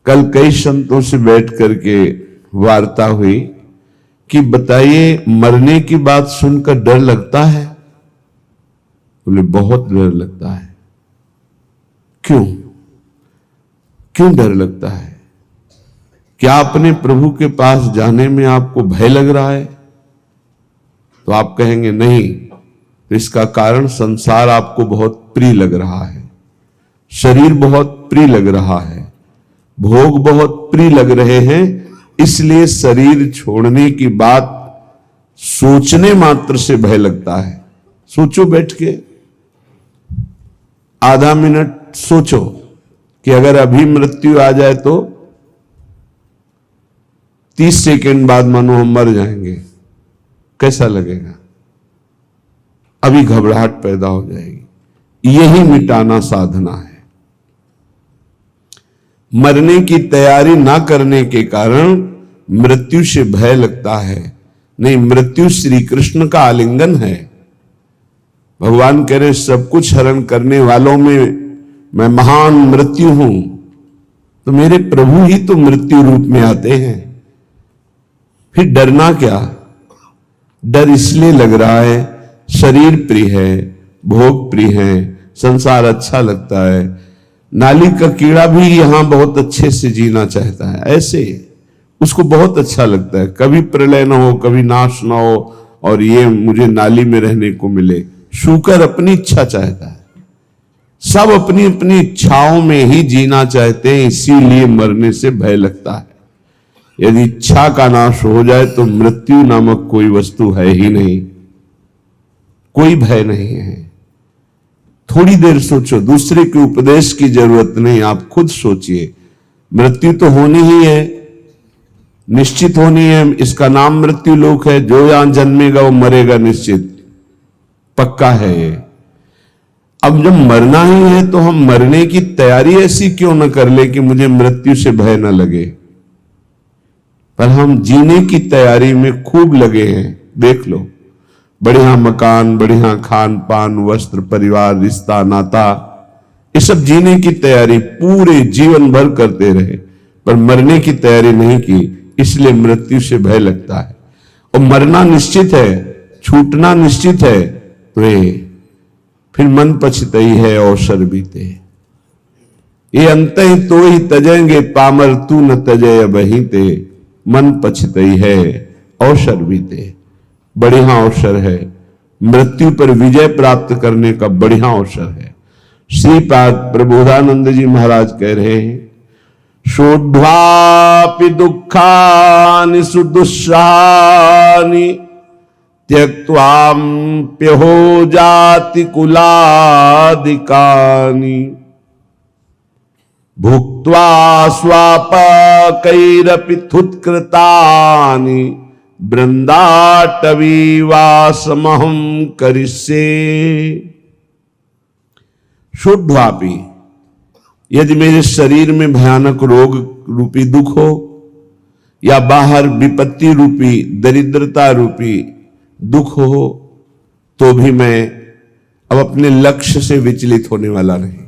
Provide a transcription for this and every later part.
कल कई संतों से बैठ करके वार्ता हुई कि बताइए मरने की बात सुनकर डर लगता है? बोले बहुत डर लगता है। क्यों क्यों डर लगता है? क्या अपने प्रभु के पास जाने में आपको भय लग रहा है? तो आप कहेंगे नहीं, तो इसका कारण संसार आपको बहुत प्रिय लग रहा है, शरीर बहुत प्रिय लग रहा है, भोग बहुत प्रिय लग रहे हैं, इसलिए शरीर छोड़ने की बात सोचने मात्र से भय लगता है। सोचो, बैठ के आधा मिनट सोचो कि अगर अभी मृत्यु आ जाए तो 30 सेकंड बाद मानो हम मर जाएंगे, कैसा लगेगा? अभी घबराहट पैदा हो जाएगी। यही मिटाना साधना है। मरने की तैयारी ना करने के कारण मृत्यु से भय लगता है। नहीं, मृत्यु श्री कृष्ण का आलिंगन है। भगवान कह रहे सब कुछ हरण करने वालों में मैं महान मृत्यु हूं, तो मेरे प्रभु ही तो मृत्यु रूप में आते हैं। फिर डरना क्या? डर इसलिए लग रहा है शरीर प्रिय है, भोग प्रिय है, संसार अच्छा लगता है। नाली का कीड़ा भी यहां बहुत अच्छे से जीना चाहता है, ऐसे उसको बहुत अच्छा लगता है, कभी प्रलय ना हो, कभी नाश ना हो, और ये मुझे नाली में रहने को मिले। शूकर अपनी इच्छा चाहता है, सब अपनी अपनी इच्छाओं में ही जीना चाहते हैं, इसीलिए मरने से भय लगता है। यदि इच्छा का नाश हो जाए तो मृत्यु नामक कोई वस्तु है ही नहीं, कोई भय नहीं है। थोड़ी देर सोचो, दूसरे के उपदेश की जरूरत नहीं, आप खुद सोचिए। मृत्यु तो होनी ही है, निश्चित होनी है। इसका नाम मृत्यु लोक है। जो यहां जन्मेगा वो मरेगा, निश्चित पक्का है ये। अब जब मरना ही है तो हम मरने की तैयारी ऐसी क्यों न कर ले कि मुझे मृत्यु से भय न लगे, पर हम जीने की तैयारी में खूब लगे हैं। देख लो, बढ़िया मकान, बढ़िया खान पान, वस्त्र, परिवार, रिश्ता, नाता, ये सब जीने की तैयारी पूरे जीवन भर करते रहे, पर मरने की तैयारी नहीं की, इसलिए मृत्यु से भय लगता है। और मरना निश्चित है, छूटना निश्चित है, तो फिर मन पछतई है अवसर बीते। ये अंत ही तो ही तजेंगे पामर, तू न तजय बही ते, मन पछतई है अवसर बीते। बढ़िया अवसर है, मृत्यु पर विजय प्राप्त करने का बढ़िया अवसर है। श्रीपाद प्रबोधानंद जी महाराज कह रहे हैं, शोढ्वापि दुःखानि सुदुस्सहानि त्यक्त्वाप्यहो जाति कुलादिकानि, भुक्त्वा स्वापकैरपि थुत्कृतानि, बृंदाटवीवासमहं करिष्ये। शोढ्वापि, यदि मेरे शरीर में भयानक रोग रूपी दुख हो, या बाहर विपत्ति रूपी, दरिद्रता रूपी दुख हो, तो भी मैं अब अपने लक्ष्य से विचलित होने वाला नहीं।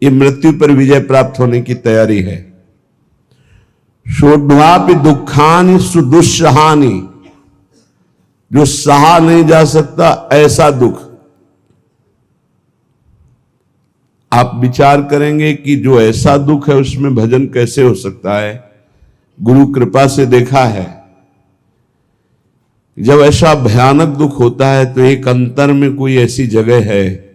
ये मृत्यु पर विजय प्राप्त होने की तैयारी है। शोढ्वापि दुखानि सुदुस्सहानि, जो सहा नहीं जा सकता ऐसा दुख। आप विचार करेंगे कि जो ऐसा दुख है उसमें भजन कैसे हो सकता है। गुरु कृपा से देखा है, जब ऐसा भयानक दुख होता है तो एक अंतर में कोई ऐसी जगह है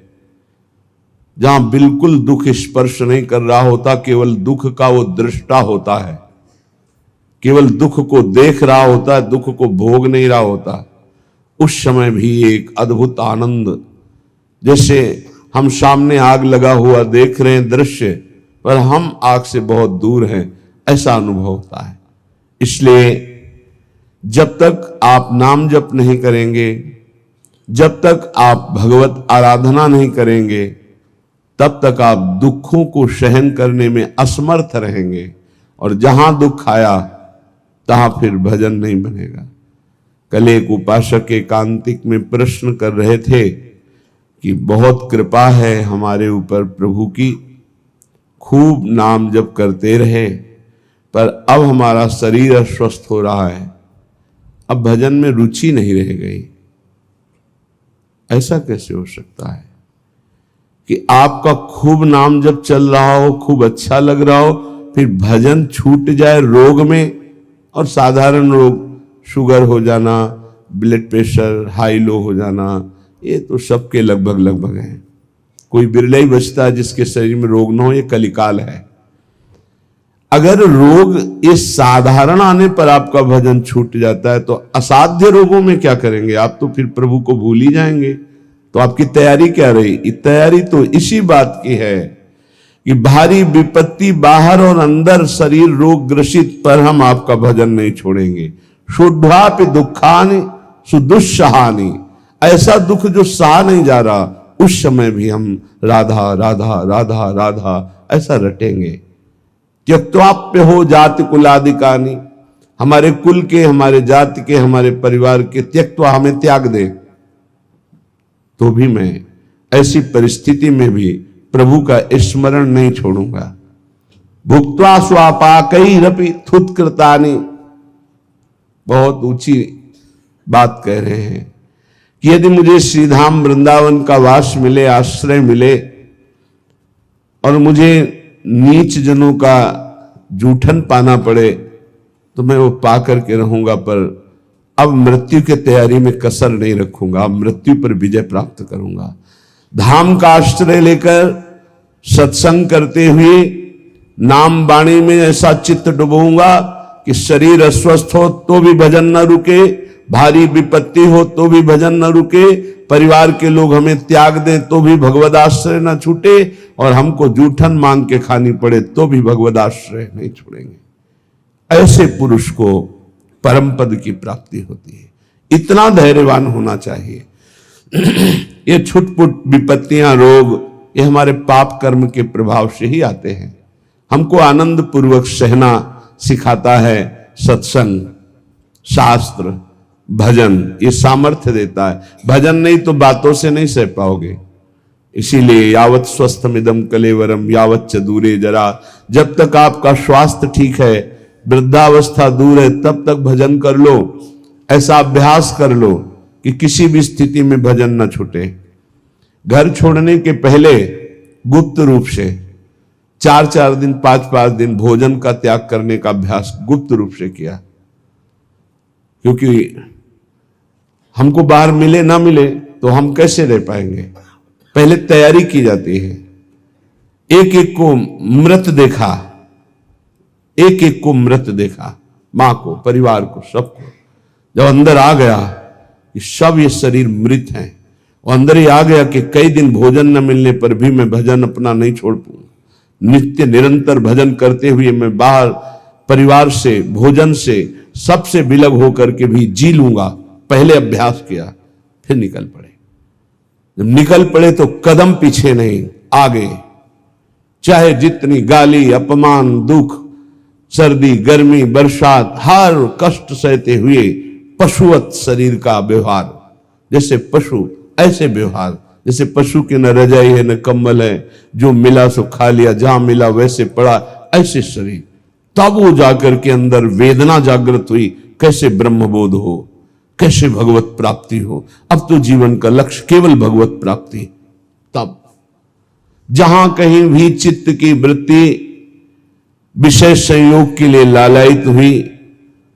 जहां बिल्कुल दुख स्पर्श नहीं कर रहा होता, केवल दुख का वो दृष्टा होता है, केवल दुख को देख रहा होता है, दुख को भोग नहीं रहा होता। उस समय भी एक अद्भुत आनंद, जैसे हम सामने आग लगा हुआ देख रहे हैं दृश्य, पर हम आग से बहुत दूर हैं, ऐसा अनुभव होता है। इसलिए जब तक आप नाम जप नहीं करेंगे, जब तक आप भगवत आराधना नहीं करेंगे, तब तक आप दुखों को सहन करने में असमर्थ रहेंगे, और जहां दुख आया तहां फिर भजन नहीं बनेगा। कल एक उपासक एकांतिक में प्रश्न कर रहे थे कि बहुत कृपा है हमारे ऊपर प्रभु की, खूब नाम जप करते रहे, पर अब हमारा शरीर अस्वस्थ हो रहा है, अब भजन में रुचि नहीं रह गई। ऐसा कैसे हो सकता है कि आपका खूब नाम जब चल रहा हो, खूब अच्छा लग रहा हो, फिर भजन छूट जाए रोग में? और साधारण रोग, शुगर हो जाना, ब्लड प्रेशर हाई लो हो जाना, ये तो सबके लगभग लगभग है। कोई बिरला ही बचता है जिसके शरीर में रोग ना हो, ये कलिकाल है। अगर रोग ये साधारण आने पर आपका भजन छूट जाता है, तो असाध्य रोगों में क्या करेंगे आप? तो फिर प्रभु को भूल ही जाएंगे। तो आपकी तैयारी क्या रही? तैयारी तो इसी बात की है कि भारी विपत्ति बाहर और अंदर शरीर रोग ग्रसित पर हम आपका भजन नहीं छोड़ेंगे। शुद्धापि दुखानि सुदुस्सहानि, ऐसा दुख जो सहा नहीं जा रहा, उस समय भी हम राधा राधा राधा राधा ऐसा रटेंगे। त्यक्त्वाप्य हो जाति कुलादिकानि, हमारे कुल के, हमारे जाति के, हमारे परिवार के त्यक्त्वा, हमें त्याग दे, तो भी मैं ऐसी परिस्थिति में भी प्रभु का स्मरण नहीं छोड़ूंगा। भुक्त्वा स्वापाकैरपि थुत्कृतानि, बहुत ऊंची बात कह रहे हैं कि यदि मुझे श्रीधाम वृंदावन का वास मिले, आश्रय मिले, और मुझे नीच जनों का जूठन पाना पड़े, तो मैं वो पा करके रहूंगा, पर अब मृत्यु की तैयारी में कसर नहीं रखूंगा, अब मृत्यु पर विजय प्राप्त करूंगा। धाम का आश्रय लेकर सत्संग करते हुए नाम वाणी में ऐसा चित्त डुबोऊंगा कि शरीर अस्वस्थ हो तो भी भजन न रुके, भारी विपत्ति हो तो भी भजन न रुके, परिवार के लोग हमें त्याग दें तो भी भगवद आश्रय न छूटे, और हमको जूठन मांग के खानी पड़े तो भी भगवद आश्रय नहीं छोड़ेंगे। ऐसे पुरुष को परम पद की प्राप्ति होती है। इतना धैर्यवान होना चाहिए। ये छुटपुट विपत्तियां, रोग, ये हमारे पाप कर्म के प्रभाव से ही आते हैं। हमको आनंद पूर्वक सहना सिखाता है सत्संग, शास्त्र, भजन, ये सामर्थ्य देता है। भजन नहीं तो बातों से नहीं सह पाओगे। इसीलिए यावत स्वस्थमिदम कलेवरम यावत च दूरे जरा, जब तक आपका स्वास्थ्य ठीक है, वृद्धावस्था दूर है, तब तक भजन कर लो। ऐसा अभ्यास कर लो कि किसी भी स्थिति में भजन न छूटे। घर छोड़ने के पहले गुप्त रूप से 4-4 दिन, 5-5 दिन भोजन का त्याग करने का अभ्यास गुप्त रूप से किया, क्योंकि हमको बाहर मिले ना मिले तो हम कैसे रह पाएंगे। पहले तैयारी की जाती है। एक एक को मृत देखा, एक एक को मृत देखा, मां को, परिवार को, सबको। जब अंदर आ गया कि सब ये शरीर मृत हैं, और अंदर ही आ गया कि कई दिन भोजन न मिलने पर भी मैं भजन अपना नहीं छोड़ पाऊंगा, नित्य निरंतर भजन करते हुए मैं बाहर परिवार से, भोजन से, सबसे विलग होकर के भी जी लूंगा। पहले अभ्यास किया, फिर निकल पड़े। जब निकल पड़े तो कदम पीछे नहीं, आगे। चाहे जितनी गाली, अपमान, दुख, सर्दी, गर्मी, बरसात, हर कष्ट सहते हुए पशुवत शरीर का व्यवहार, जैसे पशु ऐसे व्यवहार, जैसे पशु के न रजाई है न कंबल है, जो मिला सो खा लिया, जहां मिला वैसे पड़ा, ऐसे शरीर। तब वो जाकर के अंदर वेदना जागृत हुई, कैसे ब्रह्मबोध हो, कैसे भगवत प्राप्ति हो। अब तो जीवन का लक्ष्य केवल भगवत प्राप्ति। तब जहां कहीं भी चित्त की वृत्ति विषय संयोग के लिए लालायित हुई,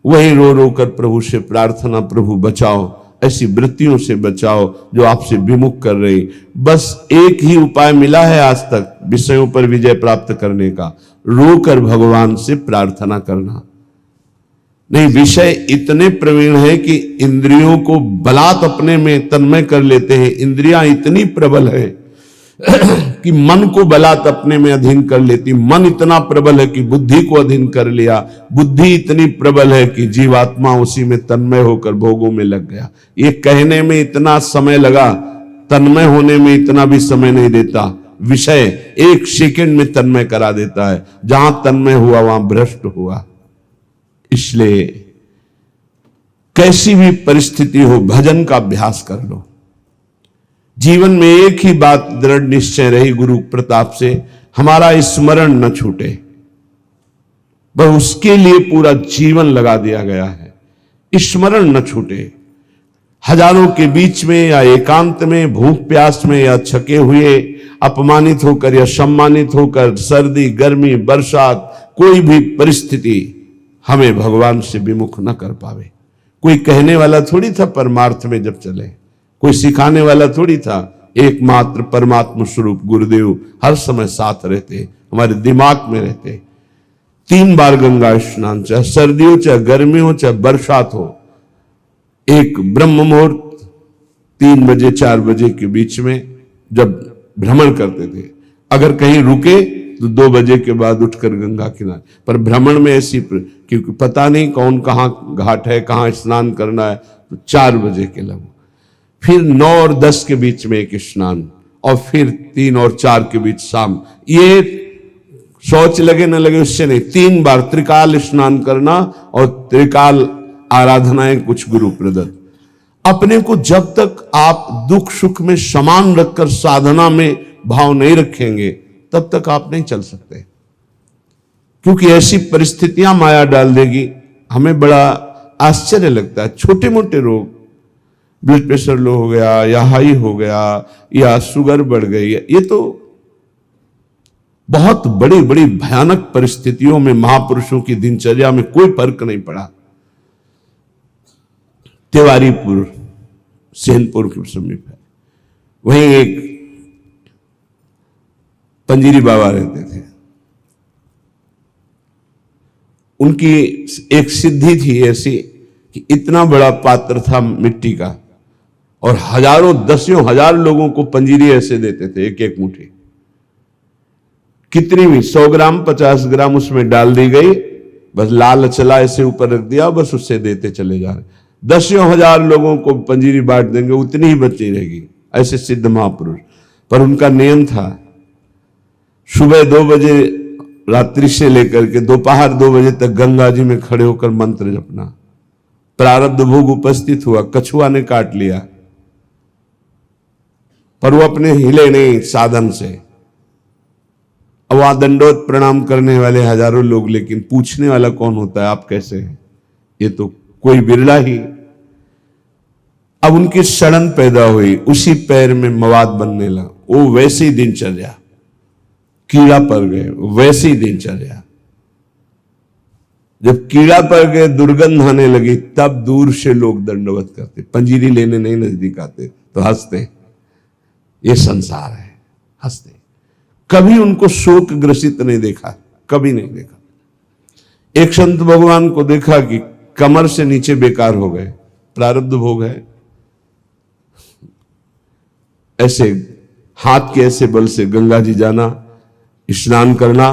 वही रो रो कर प्रभु से प्रार्थना, प्रभु बचाओ, ऐसी वृत्तियों से बचाओ जो आपसे विमुख कर रही। बस एक ही उपाय मिला है आज तक विषयों पर विजय प्राप्त करने का, रोकर भगवान से प्रार्थना करना। नहीं, विषय इतने प्रवीण है कि इंद्रियों को बलात् अपने में तन्मय कर लेते हैं। इंद्रियां इतनी प्रबल है कि मन को बलात् अपने में अधीन कर लेती। मन इतना प्रबल है कि बुद्धि को अधीन कर लिया। बुद्धि इतनी प्रबल है कि जीवात्मा उसी में तन्मय होकर भोगों में लग गया। ये कहने में इतना समय लगा, तन्मय होने में इतना भी समय नहीं देता। विषय 1 सेकंड में तन्मय करा देता है। जहां तन्मय हुआ वहां भ्रष्ट हुआ। इसलिए कैसी भी परिस्थिति हो, भजन का अभ्यास कर लो। जीवन में एक ही बात दृढ़ निश्चय रही गुरु प्रताप से, हमारा स्मरण न छूटे। वह उसके लिए पूरा जीवन लगा दिया गया है। स्मरण न छूटे। हजारों के बीच में या एकांत में, भूख प्यास में या छके हुए, अपमानित होकर या सम्मानित होकर, सर्दी गर्मी बरसात कोई भी परिस्थिति हमें भगवान से विमुख न कर पावे। कोई कहने वाला थोड़ी था परमार्थ में जब चले, कोई सिखाने वाला थोड़ी था। एकमात्र परमात्मा स्वरूप गुरुदेव हर समय साथ रहते, हमारे दिमाग में रहते। 3 बार गंगा स्नान, चाहे सर्दी हो, चाहे गर्मी हो, चाहे बरसात हो। एक ब्रह्म मुहूर्त 3 बजे 4 बजे के बीच में जब भ्रमण करते थे, अगर कहीं रुके तो 2 बजे के बाद उठकर गंगा किनारे। पर भ्रमण में ऐसी, क्योंकि पता नहीं कौन कहाँ घाट है, कहाँ स्नान करना है, तो 4 बजे के लगभग, फिर 9 और 10 के बीच में एक स्नान, और फिर 3 और 4 के बीच शाम। ये शौच लगे न लगे उससे नहीं, 3 बार त्रिकाल स्नान करना और त्रिकाल आराधनाएं कुछ गुरु प्रदत्त। अपने को जब तक आप दुख सुख में समान रखकर साधना में भाव नहीं रखेंगे, तब तक आप नहीं चल सकते, क्योंकि ऐसी परिस्थितियां माया डाल देगी। हमें बड़ा आश्चर्य लगता है, छोटे मोटे रोग, ब्लड प्रेशर लो हो गया या हाई हो गया या शुगर बढ़ गई, ये तो बहुत बड़ी बड़ी भयानक परिस्थितियों में महापुरुषों की दिनचर्या में कोई फर्क नहीं पड़ा। तिवारीपुर सेनपुर के समीप है, वहीं एक पंजीरी बाबा रहते थे। उनकी एक सिद्धि थी ऐसी कि इतना बड़ा पात्र था मिट्टी का, और हजारों दसियों हजार लोगों को पंजीरी ऐसे देते थे, एक एक मुट्ठी, कितनी भी 100 ग्राम 50 ग्राम उसमें डाल दी गई, बस लाल चला ऐसे ऊपर रख दिया, बस उससे देते चले जा रहे। दसियों हजार लोगों को पंजीरी बांट देंगे, उतनी ही बची रहेगी। ऐसे सिद्ध महापुरुष। पर उनका नियम था, सुबह 2 बजे रात्रि से लेकर के दोपहर 2 बजे तक गंगा जी में खड़े होकर मंत्र जपना। प्रारब्ध भोग उपस्थित हुआ, कछुआ ने काट लिया, पर वो अपने हिले नहीं साधन से। अब वहां दंडोत प्रणाम करने वाले हजारों लोग, लेकिन पूछने वाला कौन होता है, आप कैसे हैं? ये तो कोई बिरला ही। अब उनकी सड़न पैदा हुई, उसी पैर में मवाद बनने लगा। वो वैसे ही दिनचर्या, कीड़ा पड़ गए, वैसे ही दिनचर्या। जब कीड़ा पड़ गए, दुर्गंध आने लगी, तब दूर से लोग दंडवत करते, पंजीरी लेने नहीं नजदीक आते, तो हंसते, ये संसार है, हंसते। कभी उनको शोक ग्रसित नहीं देखा, कभी नहीं देखा। एक संत भगवान को देखा कि कमर से नीचे बेकार हो गए, प्रारब्ध भोग है। ऐसे हाथ के ऐसे बल से गंगा जी जाना, स्नान करना,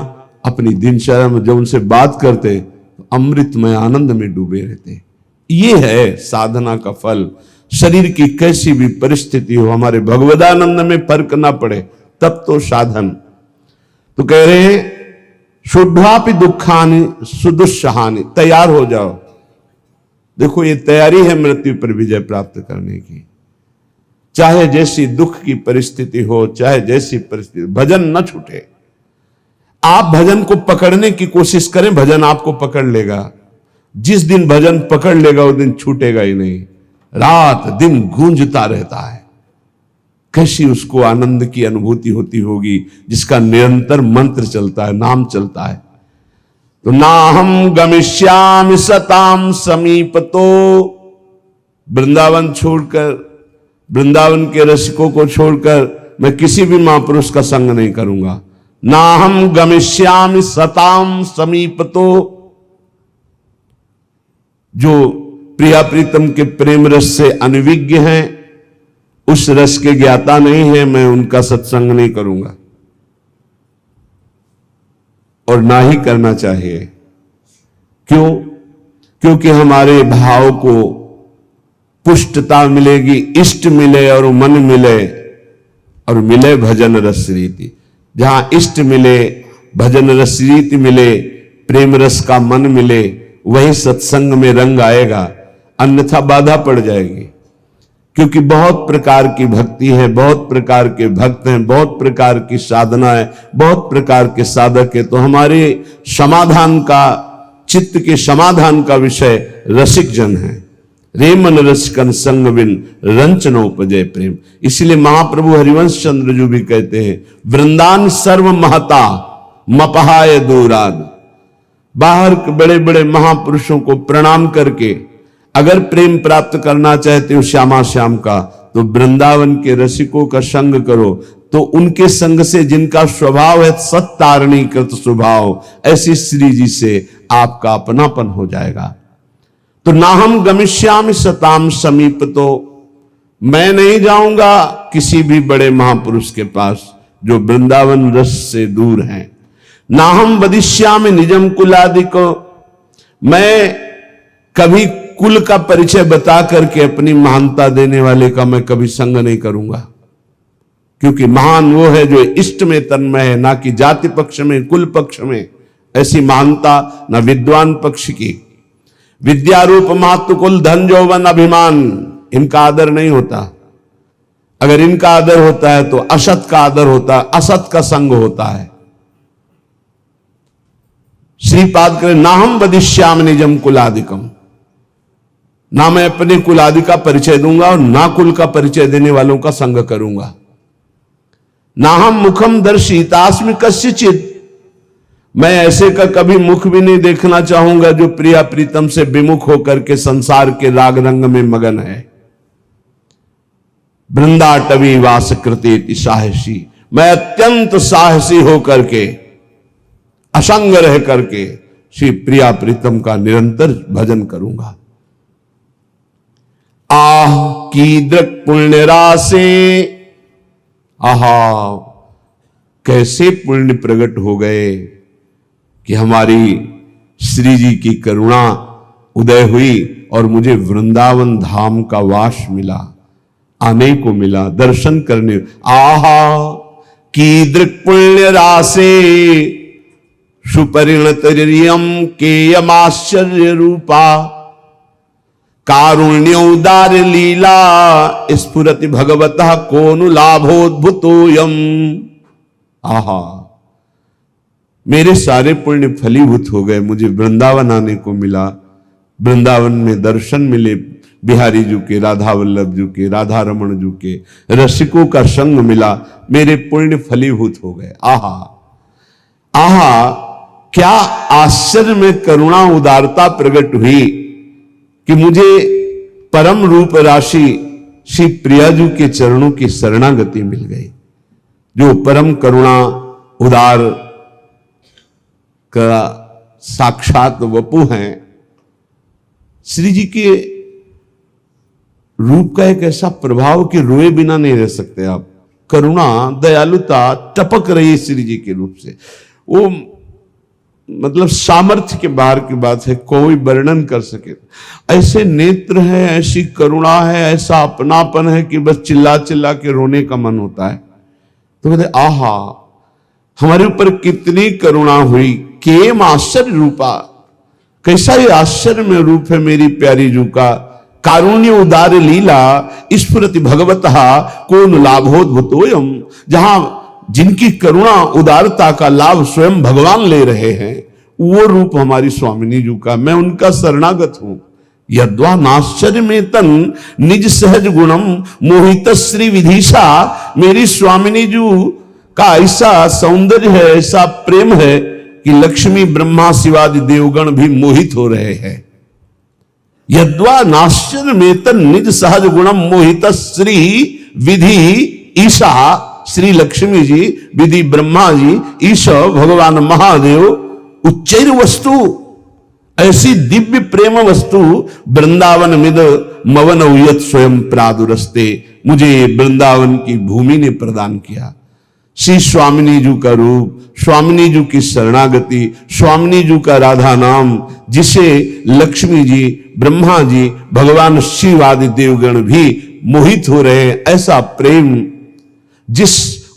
अपनी दिनचर्या में जब उनसे बात करते तो अमृतमय आनंद में डूबे रहते। ये है साधना का फल। शरीर की कैसी भी परिस्थिति हो, हमारे भगवदानंद में फर्क ना पड़े, तब तो साधन। तो कह रहे हैं, शुद्धापि दुखानि सुदुस्सहानि, तैयार हो जाओ। देखो, ये तैयारी है मृत्यु पर विजय प्राप्त करने की। चाहे जैसी दुख की परिस्थिति हो, चाहे जैसी परिस्थिति, भजन न छूटे। आप भजन को पकड़ने की कोशिश करें, भजन आपको पकड़ लेगा। जिस दिन भजन पकड़ लेगा, उस दिन छूटेगा ही नहीं, रात दिन गूंजता रहता है। कैसी उसको आनंद की अनुभूति होती होगी, जिसका निरंतर मंत्र चलता है, नाम चलता है। तो नाहम गमिष्यामि सताम समीपतो, वृंदावन छोड़कर, वृंदावन के रसिकों को छोड़कर मैं किसी भी महापुरुष का संग नहीं करूंगा। नाहम गमिष्यामि सताम समीपतो, जो प्रिया प्रीतम के प्रेम रस से अनविज्ञ हैं, उस रस के ज्ञाता नहीं है, मैं उनका सत्संग नहीं करूंगा, और ना ही करना चाहिए। क्यों? क्योंकि हमारे भाव को पुष्टता मिलेगी, इष्ट मिले और मन मिले, और मिले भजन रस रीति। जहां इष्ट मिले, भजन रस रीति मिले, प्रेम रस का मन मिले, वही सत्संग में रंग आएगा, अन्यथा बाधा पड़ जाएगी। क्योंकि बहुत प्रकार की भक्ति है, बहुत प्रकार के भक्त हैं, बहुत प्रकार की साधना है, बहुत प्रकार के साधक है। तो हमारे समाधान का चित्त के समाधान का विषय रसिक जन है। रे मन रसिकन संग बिन रंचनो उपजय प्रेम। इसलिए महाप्रभु हरिवंश चंद्र जी भी कहते हैं, वृंदान सर्व महता मपहाय दूराद। बाहर के बड़े बड़े महापुरुषों को प्रणाम करके अगर प्रेम प्राप्त करना चाहते हो श्यामा श्याम का, तो वृंदावन के रसिकों का संग करो। तो उनके संग से, जिनका स्वभाव है सत्तारणी कृत स्वभाव, ऐसी श्री जी से आपका अपनापन हो जाएगा। तो ना हम गमिष्यामि सताम समीप, तो मैं नहीं जाऊंगा किसी भी बड़े महापुरुष के पास जो वृंदावन रस से दूर हैं। ना हम वदिष्यामि निजम कुलादि को, मैं कभी कुल का परिचय बता करके अपनी महानता देने वाले का मैं कभी संग नहीं करूंगा, क्योंकि महान वो है जो इष्ट में तन्मय है, ना कि जाति पक्ष में कुल पक्ष में। ऐसी महानता न विद्वान पक्ष की। विद्या रूप मातु कुल धन यौवन अभिमान, इनका आदर नहीं होता। अगर इनका आदर होता है तो असत का आदर होता है, असत का संग होता है। श्रीपाद करे, ना हम वदिष्यामि निजम कुलादिकम, ना मैं अपने कुलादि का परिचय दूंगा और ना कुल का परिचय देने वालों का संग करूंगा। ना हम मुखम दर्शितास्मि कस्यचित्, मैं ऐसे का कभी मुख भी नहीं देखना चाहूंगा जो प्रिया प्रीतम से विमुख होकर के संसार के राग रंग में मगन है। वृंदाटवी वास कृते साहसी, मैं अत्यंत साहसी होकर के, असंग रह करके श्री प्रिया प्रीतम का निरंतर भजन करूंगा। आह कीदृक् पुण्य राशे, आहा कैसे पुण्य प्रकट हो गए कि हमारी श्री जी की करुणा उदय हुई और मुझे वृंदावन धाम का वास मिला, आने को मिला, दर्शन करने। आहा कीदृक् पुण्य राशे सुपरिणतरियम केयमाश्चर्य रूपा, कारुण्योदार लीला स्फुरति भगवतः कोनु लाभोद्भुतोयम। आहा, मेरे सारे पुण्य फलीभूत हो गए, मुझे वृंदावन आने को मिला, वृंदावन में दर्शन मिले बिहारी जी के, राधा वल्लभ जी के, राधा रमण जी के, रसिकों का संग मिला, मेरे पुण्य फलीभूत हो गए। आहा आहा, क्या आश्चर्य में करुणा उदारता प्रकट हुई कि मुझे परम रूप राशि श्री प्रिया जी के चरणों की शरणागति मिल गई, जो परम करुणा उदार का साक्षात वपु हैं। श्री जी के रूप का एक ऐसा प्रभाव कि रोए बिना नहीं रह सकते आप। करुणा दयालुता टपक रही है श्री जी के रूप से। वो मतलब सामर्थ्य के बाहर की बात है, कोई वर्णन कर सके। ऐसे नेत्र है, ऐसी करुणा है, ऐसा अपनापन है कि बस चिल्ला चिल्ला के रोने का मन होता है। तो कहते आहा, हमारे ऊपर कितनी करुणा हुई। केम आश्चर्य रूपा, कैसा ये आश्चर्य में रूप है मेरी प्यारी जू का। कारुण्य उदार लीला स्फुरति भगवतः कोन लाभोद्भुतोयम, जहां जिनकी करुणा उदारता का लाभ स्वयं भगवान ले रहे हैं, वो रूप हमारी स्वामिनी जी का। मैं उनका शरणागत हूं। यद्वा नाश्चर्य में तन निज सहज गुणम मोहित श्री विधिशा, मेरी स्वामिनी जी का ऐसा सौंदर्य है, ऐसा प्रेम है कि लक्ष्मी ब्रह्मा शिवादि देवगण भी मोहित हो रहे हैं। यद्वा नाश्चर्य में तन निज सहज गुणम मोहित श्री विधि ईशा, श्री लक्ष्मी जी, विधि ब्रह्मा जी, ईश्वर भगवान महादेव, उच्चैर वस्तु, ऐसी दिव्य प्रेम वस्तु वृंदावन मिद मवन उयत स्वयं प्रादुरस्ते, मुझे वृंदावन की भूमि ने प्रदान किया। श्री स्वामिनी जी का रूप, स्वामिनी जी की शरणागति, स्वामिनी जी का राधा नाम, जिसे लक्ष्मी जी, ब्रह्मा जी, भगवान शिव आदि देवगण भी मोहित हो रहे हैं। ऐसा प्रेम, जिस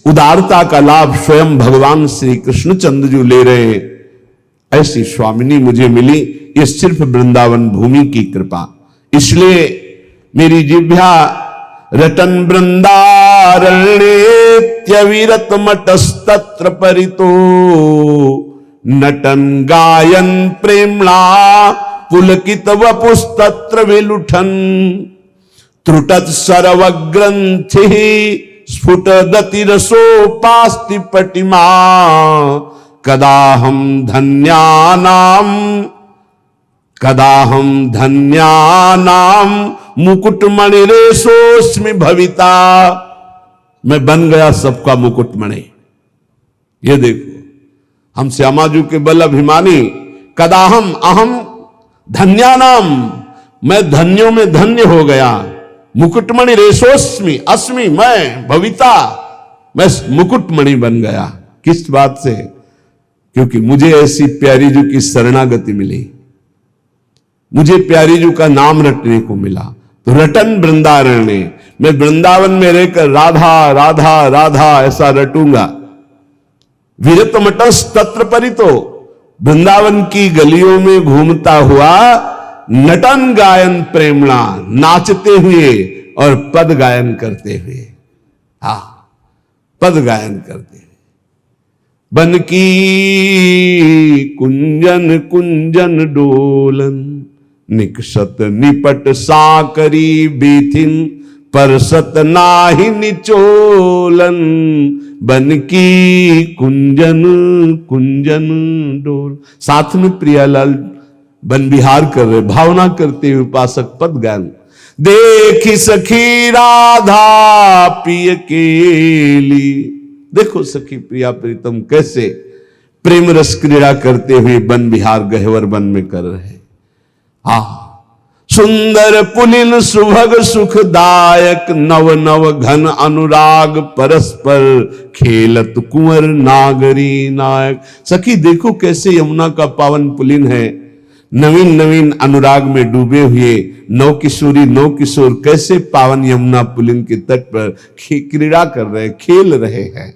उदारता का लाभ स्वयं भगवान श्री कृष्णचंद्र जी ले रहे हैं, ऐसी स्वामिनी मुझे मिली। ये सिर्फ वृंदावन भूमि की कृपा। इसलिए मेरी जिह्वा रटन वृंदारण्येत्यविरत मटस्तत्र परितो नटन गायन प्रेमणा पुलकित वपुस्तत्र विलुठन त्रुटत सर्वग्रंथि स्फुटदति रसोपास्ति पटिमा कदाहम धन्यानाम मुकुटमणिरेशोस्मि भविता। मैं बन गया सबका मुकुटमणि। ये देखो, हम श्यामाजू के बल अभिमानी। कदाहम अहम धन्यानाम, मैं धन्यों में धन्य हो गया। मुकुटमणि रेशोस्मि, अस्मि मैं, भविता मैं मुकुटमणि बन गया। किस बात से? क्योंकि मुझे ऐसी प्यारी जू की शरणागति मिली, मुझे प्यारी जू का नाम रटने को मिला। तो रटन वृंदारण्य, मैं वृंदावन में रहकर राधा राधा राधा ऐसा रटूंगा। विरत मटस तत्र परितो, वृंदावन की गलियों में घूमता हुआ नटन गायन प्रेमणा, नाचते हुए और पद गायन करते हुए। हाँ, पद गायन करते हुए। बन की कुंजन कुंजन डोलन, निकसत निपट साकरी बीथिन, परसत नाहि निचोलन। बन की कुंजन कुंजन डोल, साथ में प्रियालाल बन विहार कर रहे, भावना करते हुए उपासक पद गायन। देखी सखी राधा पिय केली, देखो सखी प्रिया प्रीतम कैसे प्रेम रस क्रीड़ा करते हुए वन विहार गहवर वन में कर रहे। सुंदर पुलिन सुभग सुखदायक, नव नव घन अनुराग परस्पर, खेलत कुंवर नागरी नायक। सखी देखो कैसे यमुना का पावन पुलिन है, नवीन नवीन अनुराग में डूबे हुए नौ किशोरी नौ किशोर कैसे पावन यमुना पुलिन के तट पर क्रीड़ा कर रहे, खेल रहे हैं।